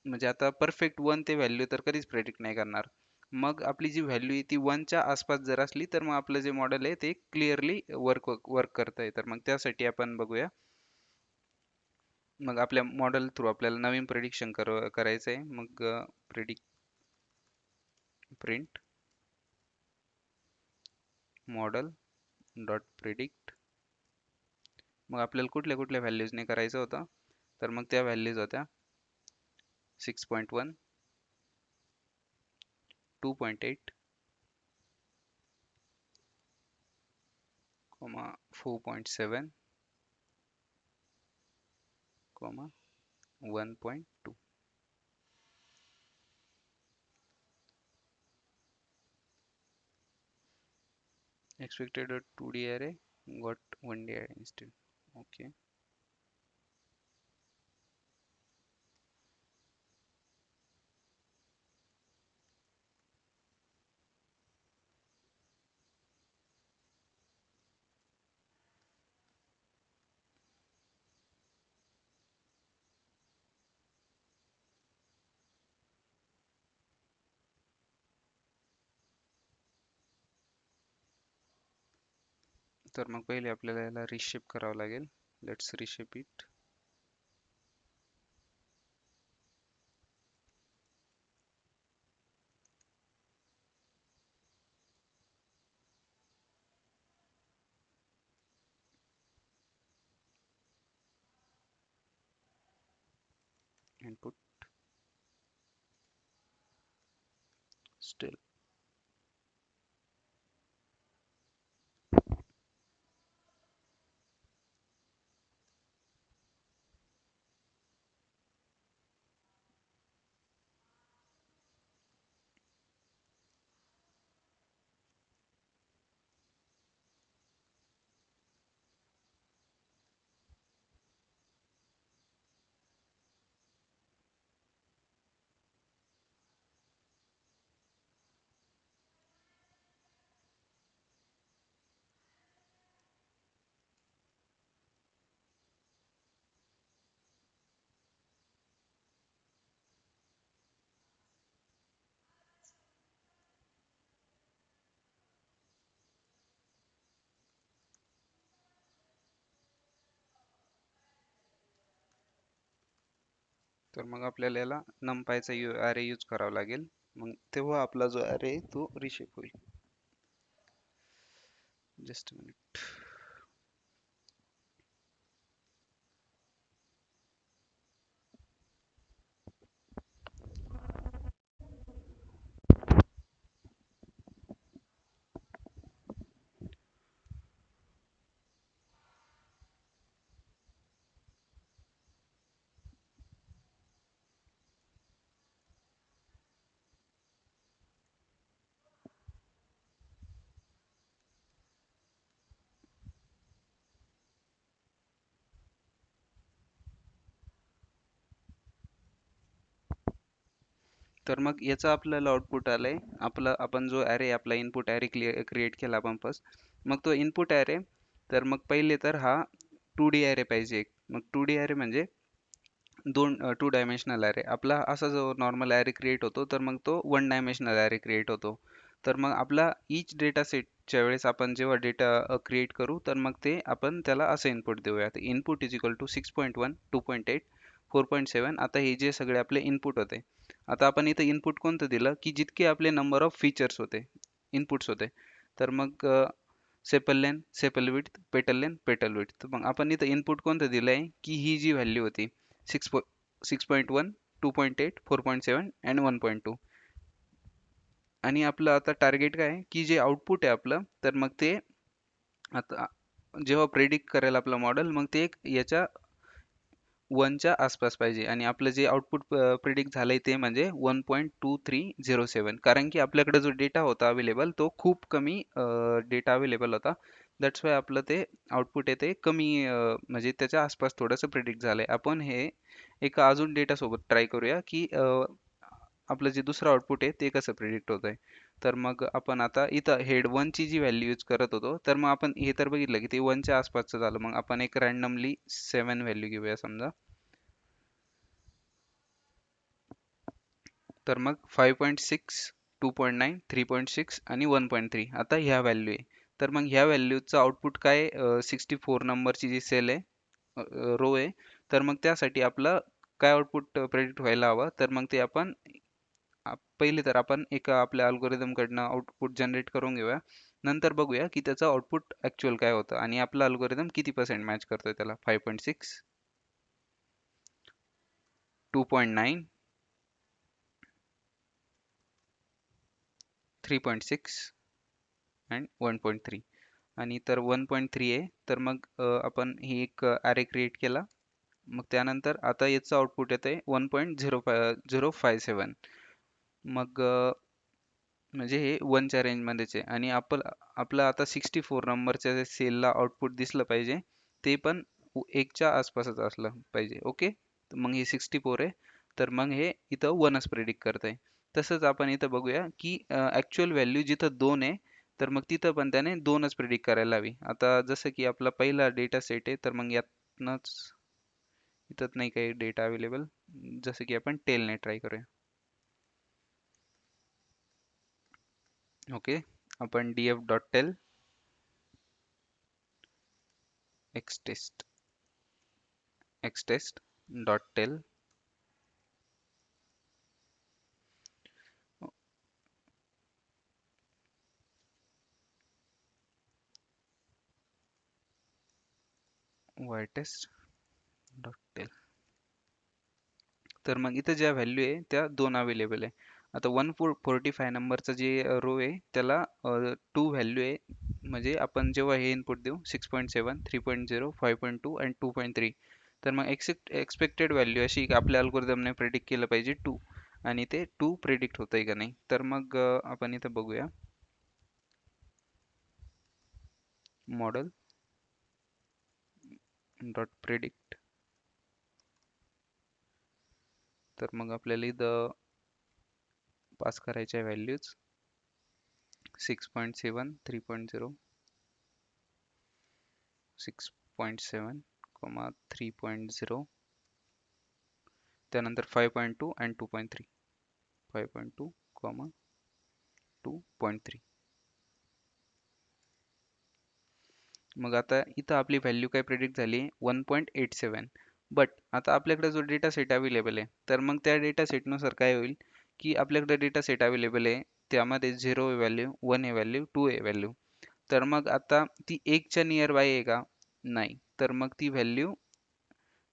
म्हणजे आता परफेक्ट 1 ते व्हॅल्यू तर कधीच प्रेडिक्ट नाही करणार. मग आपली जी व्हॅल्यू आहे ती 1 च्या आसपास जर असली तर मग आपलं जे मॉडेल आहे ते क्लिअरली वर्क करत आहे. तर मग त्यासाठी आपण बघूया. मग आपल्या मॉडेल थ्रू आपल्याला नवीन प्रेडिक्शन करायचं आहे. मग प्रिंट मॉडेल डॉट प्रिडिक्ट. मग आपल्याला कुठल्या कुठल्या व्हॅल्यूजने करायचं होतं, तर मग त्या व्हॅल्यूज होत्या 6.1, 2.8, 4.7, 1.2. Expected a 2D array, got 1D array instead. Okay. तर मग पहिले आपल्याला याला रिशेप करावं लागेल. Let's रिशेप it. Input still. तर मग आपल्याला याला नमपायचा अरे यूज करावा लागेल. मग तेव्हा आपला जो अरे तो रिशेप होईल. Just minute. तर मग याचं आपल्याला आउटपुट आलंय. आपण जो अरे आपला इनपुट अरे क्रिएट केला आपण फर्स्ट. मग तो इनपुट अरे, तर मग पहिले तर हा 2D अरे पाहिजे. मग 2D अरे म्हणजे 2 डायमेन्शनल अरे. आपला असा जो नॉर्मल अरे क्रिएट होतो तर मग तो 1 डायमेन्शनल अरे क्रिएट होतो. तर मग आपला ईच डेटा सेटच्या वेळेस आपण जेव्हा डेटा क्रिएट करू तर मग ते आपण त्याला असं इनपुट देऊयात. Input is equal to 6.1, 2.8, 4.7. आता हे जे सगळे आपले इनपुट होते, आता आपण इथं इनपुट कोणतं दिलं की जितके आपले नंबर ऑफ फीचर्स होते, इनपुट्स होते. तर मग सेपल लेन, सेपल विड्थ, पेटल लेन, पेटल विड्थ. तर मग आपण इथं इनपुट कोणतं दिलंय की ही जी व्हॅल्यू होती 6.1, 2.8, 4.7 अँड 1.2. आणि आपलं आता टार्गेट काय आहे की जे आउटपुट आहे आपलं, तर मग ते आता जेव्हा प्रेडिक्ट करेल आपलं मॉडेल, मग ते एक याच्या 1च्या आसपास पाहिजे आणि आपलं जे आउटपुट प्रिडिक्ट झालंय ते म्हणजे 1.2307, कारण की आपल्याकडे जो डेटा होता अवेलेबल तो खूप कमी डेटा अवेलेबल होता. दॅट्स वाय आपलं ते आउटपुट आहे ते कमी म्हणजे त्याच्या आसपास थोडंसं प्रिडिक्ट झालंय. आपण हे एका अजून डेटा सोबत ट्राय करूया की आपलं जे दुसरं आउटपुट आहे ते कसं प्रिडिक्ट होत आहे. तर मग आपण आता इथं हेड 1 ची जी व्हॅल्यू यूज करत होतो, तर मग आपण हे तर बघितलं की ते 1च्या आसपासचं झालं. मग आपण एक रँडमली 7 व्हॅल्यू घेऊया समजा. तर मग 5.6, 2.9, 3.6 आणि 1.3 आता ह्या व्हॅल्यू आहे. तर मग ह्या व्हॅल्यूचं आउटपुट काय 64 नंबरची जी सेल आहे, रो आहे, तर मग त्यासाठी आपलं काय आउटपुट प्रेडिक्ट व्हायला हवं. तर मग ते आपण पहिले तर आपण एका आपल्या अल्गोरिदम कडनं आउटपुट जनरेट करून घेऊया. नंतर बघूया की त्याचं आउटपुट ऍक्च्युअल काय होतं आणि आपला अल्गोरिदम किती पर्सेंट मॅच करतोय त्याला. 5.6, 2.9, 3.6 अँड 1.3. आणि तर 1.3 आहे, तर मग आपण ही एक ॲरे क्रिएट केला. मग त्यानंतर आता याचं आउटपुट येत आहे 1.057. मग म्हणजे हे 1च्या रेंजमध्येच आहे आणि आपलं आता 64 नंबरच्या सेलला आउटपुट दिसलं पाहिजे, ते पण 1च्या आसपासच असलं पाहिजे. ओके, तर मग हे 64 आहे, तर मग हे इथं 1च प्रेडिक्ट करत आहे. तसंच आपण इथं बघूया की ॲक्च्युअल व्हॅल्यू जिथं 2 आहे, तर मग तिथं पण त्याने 2च प्रेडिक्ट करायला हवी. आता जसं की आपला पहिला डेटा सेट आहे, तर मग यातनंच इथं नाही काही डेटा अवेलेबल, जसं की आपण टेलने ट्राय करूया. ओके, आपण df.tel xtest.tel ytest.tel. तर मग इथं ज्या व्हॅल्यू आहे त्या 2 अवेलेबल आहे. आता 145 नंबरचं जे रो आहे त्याला 2 व्हॅल्यू आहे. म्हणजे आपण जेव्हा हे इनपुट देऊ 6.7, 3.0, 5.2 आणि 2.3, तर मग एक्सपेक्टेड व्हॅल्यू अशी की आपल्या अल्गोरिदमने प्रेडिक्ट केलं पाहिजे 2, आणि ते 2 प्रेडिक्ट होतंय का नाही. तर मग आपण इथं बघूया मॉडेल डॉट प्रेडिक्ट. तर मग आपल्याला इथं पास करायच्या व्हॅल्यूज 6.7, 3.0, 6.7, 3.0, त्यानंतर 5.2 आणि 2.3, 5.2, 2.3. मग आता इथं आपली व्हॅल्यू काय प्रेडिक्ट झाली 1.87. बट आता आपल्याकडे जो डेटा सेट अवेलेबल आहे, तर मग त्या डेटा सेटनुसार काय होईल की आपल्याकडे डेटा सेट अवेलेबल आहे, त्यामध्ये 0 आहे व्हॅल्यू, 1 आहे व्हॅल्यू, 2 आहे व्हॅल्यू. तर मग आता ती 1च्या नियर बाय आहे का? नाही. तर मग ती व्हॅल्यू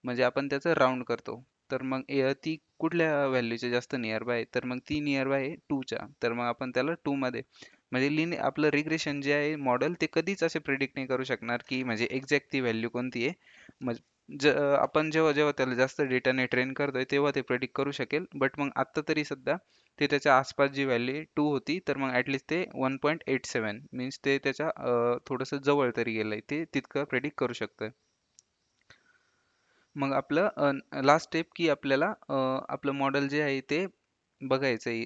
म्हणजे आपण त्याचं राऊंड करतो. तर मग ती कुठल्या व्हॅल्यूच्या जास्त नियर बाय आहे? तर मग ती नियर बाय आहे 2च्या. तर मग आपण त्याला 2 मध्ये म्हणजे आपलं रिग्रेशन जे आहे मॉडेल ते कधीच असे प्रिडिक्ट नाही करू शकणार की म्हणजे एक्झॅक्ट ती व्हॅल्यू कोणती आहे. आपण जेव्हा जेव्हा त्याला जास्त डेटाने ट्रेन करतोय तेव्हा ते प्रेडिक्ट करू शकेल. बट मग आत्ता तरी सध्या ते त्याच्या आसपास जी व्हॅल्यू 2 होती, तर मग ॲटलिस्ट ते 1.87 मीन्स ते त्याच्या थोडंसं जवळ तरी गेलंय, ते तितकं प्रेडिक्ट करू शकतं. मग आपलं लास्ट स्टेप की आपल्याला आपलं मॉडेल जे आहे ते बघायचं आहे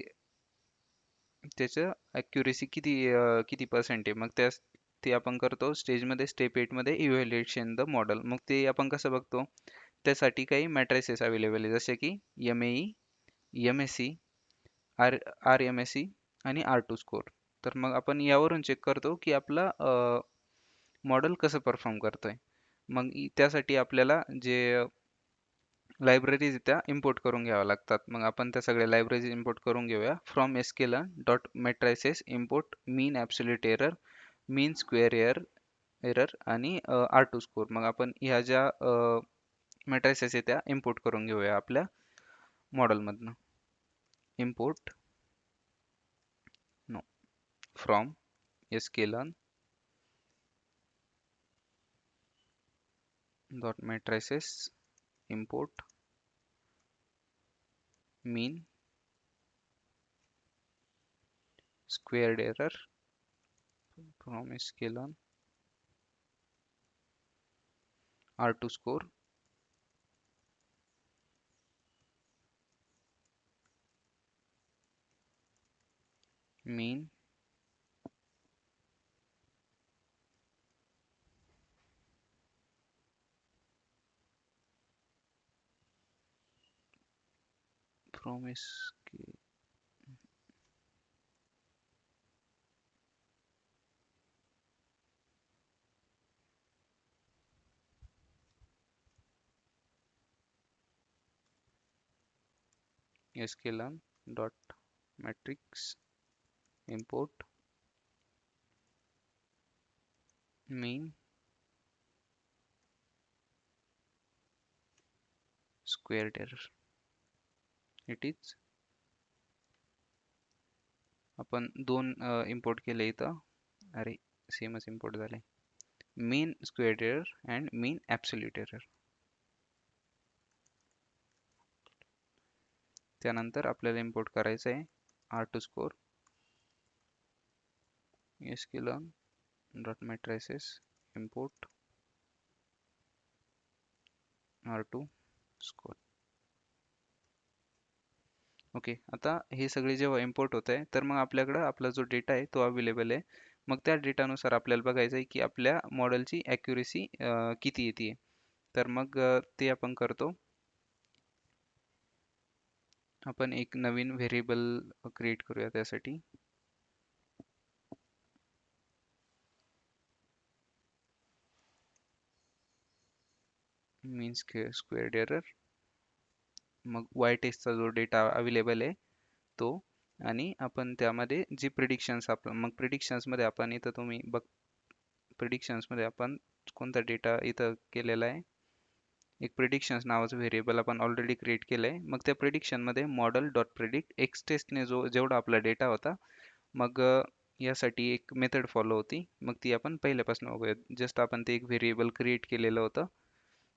त्याचं ॲक्युरेसी किती पर्सेंट आहे. मग ते आपण करतो स्टेजमध्ये, स्टेप 8 मध्ये इव्हॅल्युएशन द मॉडेल. मग ते आपण कसं बघतो, त्यासाठी काही मॅट्रिसेस अवेलेबल आहे जसे की MAE, MSE, RMSE आणि R2 स्कोर. तर मग आपण यावरून चेक करतो की आपला मॉडेल कसं परफॉर्म करतोय. मग त्यासाठी आपल्याला जे लायब्ररीज त्या इम्पोर्ट करून घ्याव्या लागतात. मग आपण त्या सगळ्या लायब्ररीज इम्पोर्ट करून घेऊया. From sklearn dot matrices import mean absolute error, mean square error आणि R2 स्कोर. मग आपण ह्या ज्या मेट्रायसेस आहे त्या इम्पोर्ट करून घेऊया आपल्या मॉडेलमधनं. Import no from sklearn dot matrices import mean squared error from sklearn R2 score mean from sklearn dot matrix import mean squared error. It is आपण दोन इम्पोर्ट केले इथं. अरे सेमच इम्पोर्ट झाले. Mean squared error and mean absolute error. त्यानंतर आपल्याला इम्पोर्ट करायचं आहे R2 score sklearn dot matrices import R2 score. Okay, आता हे सगळे जेव्हा इम्पोर्ट होत आहे तर मग आपल्याकडं आपला जो डेटा आहे तो अवेलेबल आहे. मग त्या डेटानुसार आपल्याला बघायचं आहे की आपल्या मॉडेलची ॲक्युरेसी किती येते. तर मग ते आपण करतो. आपण एक नवीन व्हेरिएबल क्रिएट करूया त्यासाठी. मीन स्क्वेअर्ड एरर, मग वाय टेस्टचा जो डेटा अवेलेबल आहे तो, आणि आपण त्यामध्ये जी प्रिडिक्शन्स मग प्रिडिक्शन्समध्ये आपण इथं तुम्ही बघ प्रिडिक्शन्समध्ये आपण कोणता डेटा इथं केलेला आहे. एक प्रिडिक्शन्स नावाचं व्हेरिएबल आपण ऑलरेडी क्रिएट केलं आहे. मग त्या प्रिडिक्शनमध्ये मॉडेल डॉट प्रिडिक्ट एक्स टेस्टने जेवढा आपला डेटा होता, मग यासाठी एक मेथड फॉलो होती. मग ती आपण पहिल्यापासून बघूया. जस्ट आपण ते एक व्हेरिएबल क्रिएट केलेलं होतं.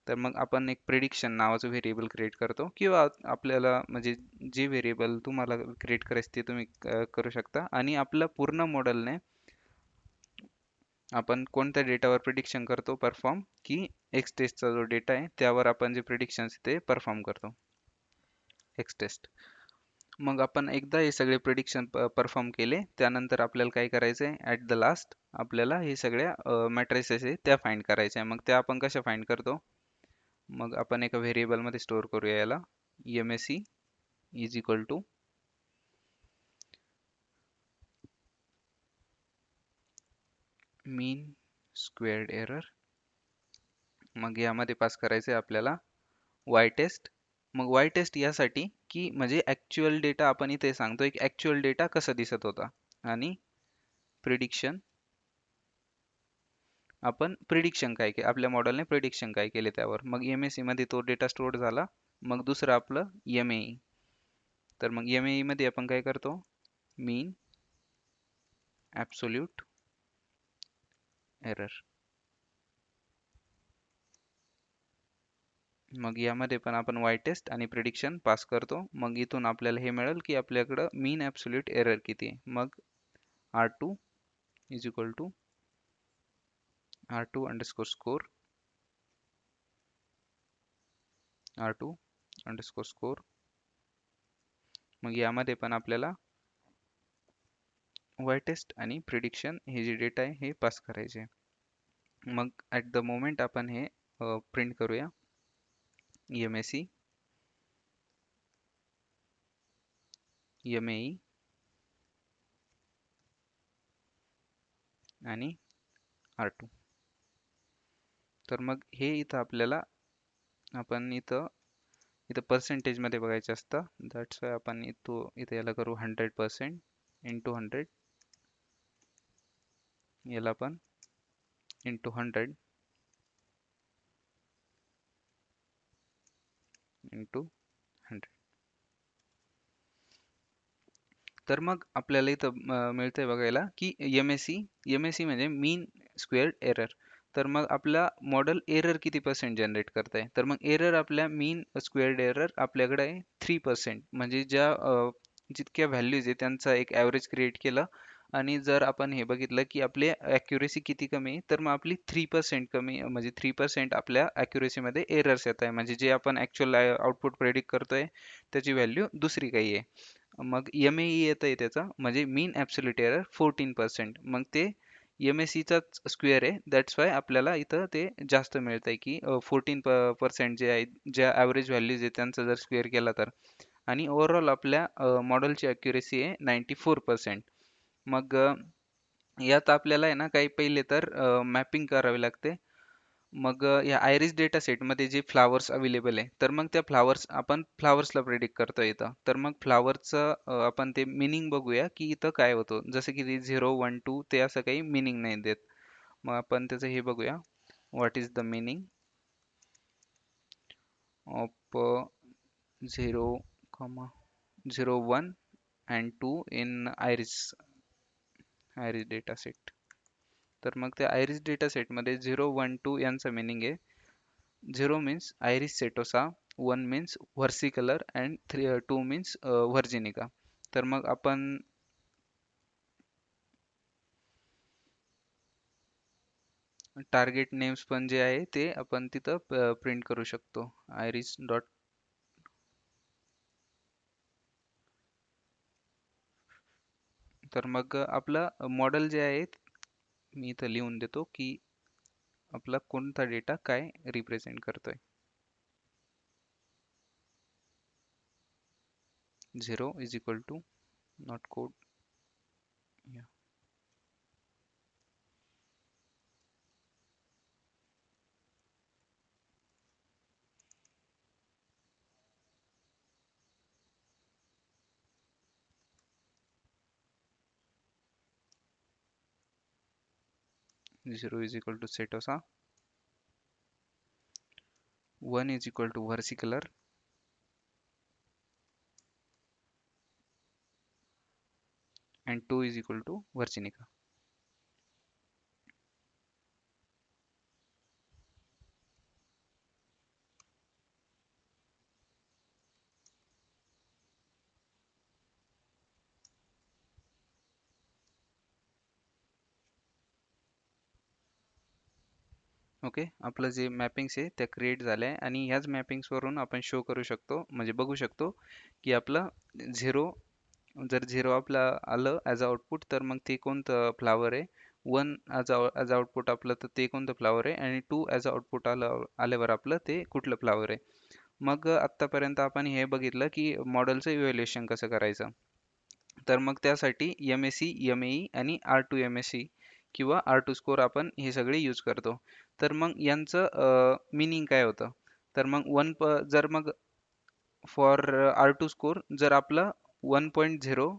तर मग आपण एक प्रिडिक्शन नावाचं व्हेरिएबल क्रिएट करतो, किंवा आपल्याला म्हणजे जे व्हेरिएबल तुम्हाला क्रिएट करायचे ते तुम्ही करू शकता. आणि आपलं पूर्ण मॉडेलने आपण कोणत्या डेटावर प्रिडिक्शन करतो परफॉर्म, की एक्स टेस्टचा जो डेटा आहे त्यावर आपण जे प्रिडिक्शन्स ते परफॉर्म करतो एक्स टेस्ट. मग आपण एकदा हे सगळे प्रिडिक्शन परफॉर्म केले त्यानंतर आपल्याला काय करायचं आहे, ॲट द लास्ट आपल्याला हे सगळ्या मॅट्रिसेस आहे त्या फाइंड करायच्या आहे. मग त्या आपण कशा फाइंड करतो, मग आपण एका व्हेरिएबलमध्ये स्टोअर करूया याला. MSE is equal to mean squared error. मग यामध्ये पास करायचं आहे आपल्याला वाय टेस्ट. मग वाय टेस्ट यासाठी की म्हणजे ॲक्च्युअल डेटा आपण इथे सांगतोय की ॲक्च्युअल डेटा कसा दिसत होता, आणि प्रिडिक्शन आपण प्रिडिक्शन काय केले, आपल्या मॉडेलने प्रिडिक्शन काय केले त्यावर. मग MSE मध्ये तो डेटा स्टोअर झाला. मग दुसरं आपलं MAE. तर मग MAE मध्ये आपण काय करतो, मीन ॲब्सोल्यूट एरर. मग यामध्ये पण आपण वाय टेस्ट आणि प्रिडिक्शन पास करतो. मग इथून आपल्याला हे मिळेल की आपल्याकडं मीन ॲब्सोल्यूट एरर किती आहे. मग R2 is equal to R2 underscore score R2 underscore score. मग यामध्ये पण आपल्याला वाय टेस्ट आणि प्रिडिक्शन हे जे डेटा आहे हे पास करायचे. मग ॲट द मोमेंट आपण हे प्रिंट करूया. MSE MAE आणि R2. तर मग हे इथं आपल्याला आपण इथं इथं पर्सेंटेजमध्ये बघायचं असतं. दॅट्स वाय आपण इथं याला करू 100% इंटू 100. याला पण इंटू 100 इंटू 100. तर मग आपल्याला इथं मिळतंय बघायला की MSE म्हणजे मीन स्क्वेअर्ड एरर. तर मग आपला मॉडेल एरर किती पर्सेंट जनरेट करत आहे. तर मग एरर आपल्या मीन स्क्वेअर्ड एरर आपल्याकडे आहे 3%. म्हणजे ज्या जितक्या व्हॅल्यूज आहे त्यांचा एक ॲव्हरेज क्रिएट केलं आणि जर आपण हे बघितलं की आपली ॲक्युरेसी किती कमी आहे, तर मग आपली 3% कमी, म्हणजे 3% आपल्या ॲक्युरेसीमध्ये एरर्स येत आहे. म्हणजे जे आपण ॲक्च्युअल आउटपुट प्रेडिक्ट करतोय त्याची व्हॅल्यू दुसरी काही आहे. मग MAE येत आहे त्याचा, म्हणजे मीन ॲब्सोल्यूट एरर 14%. मग ते MACचाच स्क्वेअर आहे, दॅट्स वाय आपल्याला इथं ते जास्त मिळत आहे की 14% जे आहे, ज्या ॲव्हरेज व्हॅल्यूज आहे त्यांचा जर स्क्वेअर केला तर. आणि ओव्हरऑल आपल्या मॉडेलची ॲक्युरेसी आहे 94%. मग यात आपल्याला आहे ना काही पहिले तर मॅपिंग करावी लागते. मग या आयरिस डेटा सेटमध्ये जे फ्लावर्स अवेलेबल आहे, तर मग त्या आपण फ्लावर्सला प्रेडिक्ट करतो इथं. तर मग फ्लावरचं आपण ते मिनिंग बघूया की इथं काय होतं. जसं की ते 0, 1, 2 ते असं काही मिनिंग नाही देत. मग आपण त्याचं हे बघूया, what is the meaning of 0, 0, 1 and 2 in iris data set. तर मग त्या आयरिस डेटा सेटमध्ये 0, 1, 2 यांचा मिनिंग आहे. 0 means Iris setosa, 1 means versicolor and 2 means virginica. तर मग आपण टार्गेट नेम्स पण जे आहे ते आपण तिथं प्रिंट करू शकतो. Iris dot. तर मग आपलं मॉडेल जे आहे मी इथं लिहून देतो की आपला कोणता डेटा काय रिप्रेझेंट करतोय. 0 is equal to not code. Yeah. 0 is equal to setosa, 1 is equal to versicolor, and 2 is equal to virginica. Okay, आपलं जे मॅपिंग्स आहे त्या क्रिएट झाल्या आहे आणि ह्याच मॅपिंग्सवरून आपण शो करू शकतो, म्हणजे बघू शकतो की आपलं 0, जर 0 आपलं आलं ॲज अ आउटपुट तर मग ते कोणतं फ्लावर आहे. 1 ॲज आउटपुट आपलं तर ते कोणतं फ्लावर आहे. आणि 2 ॲज आउटपुट आल्यावर आपलं ते कुठलं फ्लावर आहे. मग आत्तापर्यंत आपण हे बघितलं की मॉडेलचं इव्हॅल्युएशन कसं करायचं. तर मग त्यासाठी MAC, MAE आणि R2 MAC किंवा R2 स्कोर आपण हे सगळे यूज करतो. तर मग यांचं मिनिंग काय होतं. तर मग जर मग फॉर R2 स्कोर जर आपलं 1.0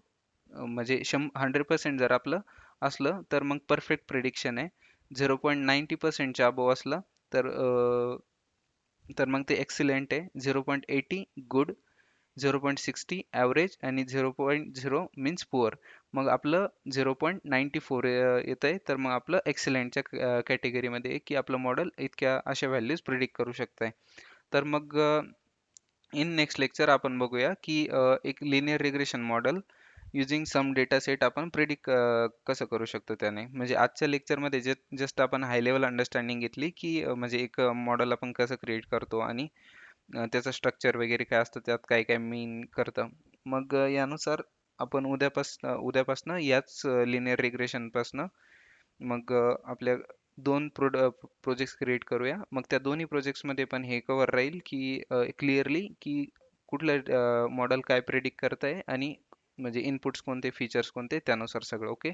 म्हणजे 100% जर आपलं असलं तर मग परफेक्ट प्रिडिक्शन आहे. 0.90%च्या अबोव असलं तर मग ते एक्सिलेंट आहे. 0.80 गुड, 0.60 ॲव्हरेज आणि 0.0 मीन्स पुअर. मग आपलं 0.94 येत आहे, तर मग आपलं एक्सलंटच्या कॅटेगरीमध्ये आहे की आपलं मॉडेल इतक्या अशा व्हॅल्यूज प्रिडिक्ट करू शकत आहे. तर मग इन नेक्स्ट लेक्चर आपण बघूया की एक linear regression model using some data set आपण प्रिडिक्ट कसं करू शकतो त्याने. म्हणजे आजच्या लेक्चरमध्ये जस्ट आपण हाय लेवल अंडरस्टँडिंग घेतली की म्हणजे एक मॉडेल आपण कसं क्रिएट करतो आणि त्याचं स्ट्रक्चर वगैरे काय असतं, त्यात काय काय मीन करतं. मग यानुसार आपण उद्यापासनं याच लिनियर रिग्रेशनपासनं मग आपल्या दोन प्रोजेक्ट्स क्रिएट करूया. मग त्या दोन्ही प्रोजेक्ट्समध्ये पण हे कवर राहील की क्लिअरली की कुठलं मॉडेल काय प्रेडिक्ट करत आहे आणि म्हणजे इनपुट्स कोणते, फीचर्स कोणते, त्यानुसार सगळं. ओके.